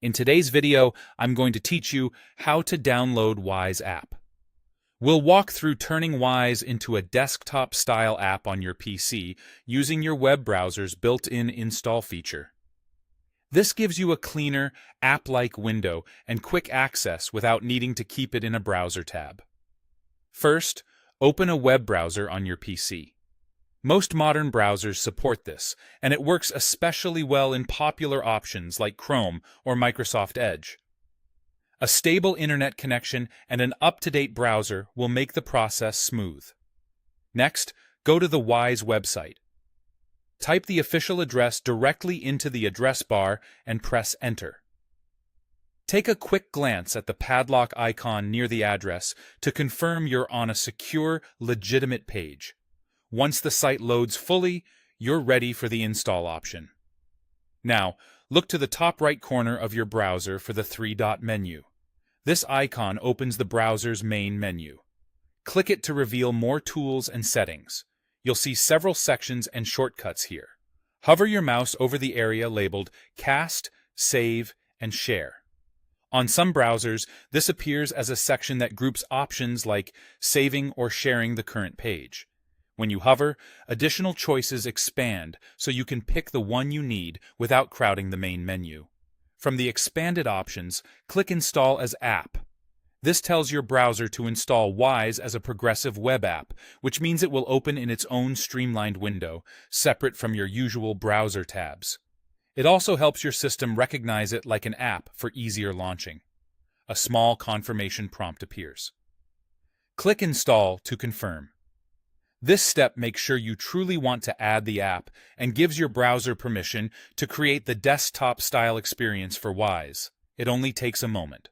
In today's video, I'm going to teach you how to download Wise app. We'll walk through turning Wise into a desktop-style app on your PC using your web browser's built-in install feature. This gives you a cleaner, app-like window and quick access without needing to keep it in a browser tab. First, open a web browser on your PC. Most modern browsers support this, and it works especially well in popular options like Chrome or Microsoft Edge. A stable internet connection and an up-to-date browser will make the process smooth. Next, go to the Wise website. Type the official address directly into the address bar and press Enter. Take a quick glance at the padlock icon near the address to confirm you're on a secure, legitimate page. Once the site loads fully, you're ready for the install option. Now, look to the top right corner of your browser for the three-dot menu. This icon opens the browser's main menu. Click it to reveal more tools and settings. You'll see several sections and shortcuts here. Hover your mouse over the area labeled Cast, Save, and Share. On some browsers, this appears as a section that groups options like saving or sharing the current page. When you hover, additional choices expand so you can pick the one you need without crowding the main menu. From the expanded options, click Install as App. This tells your browser to install Wise as a progressive web app, which means it will open in its own streamlined window, separate from your usual browser tabs. It also helps your system recognize it like an app for easier launching. A small confirmation prompt appears. Click Install to confirm. This step makes sure you truly want to add the app and gives your browser permission to create the desktop-style experience for Wise. It only takes a moment.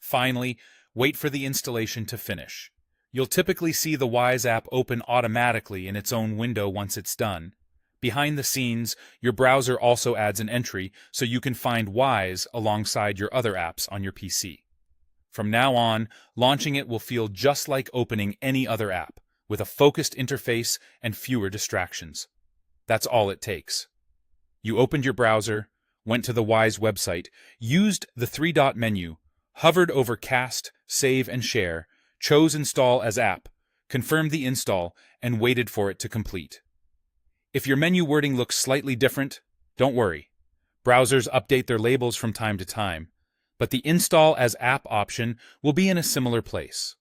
Finally, wait for the installation to finish. You'll typically see the Wise app open automatically in its own window once it's done. Behind the scenes, your browser also adds an entry so you can find Wise alongside your other apps on your PC. From now on, launching it will feel just like opening any other app, with a focused interface and fewer distractions. That's all it takes. You opened your browser, went to the Wise website, used the three-dot menu, hovered over Cast, Save, and Share, chose Install as App, confirmed the install, and waited for it to complete. If your menu wording looks slightly different, don't worry. Browsers update their labels from time to time, but the Install as App option will be in a similar place.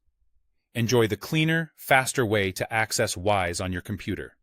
Enjoy the cleaner, faster way to access Wise on your computer.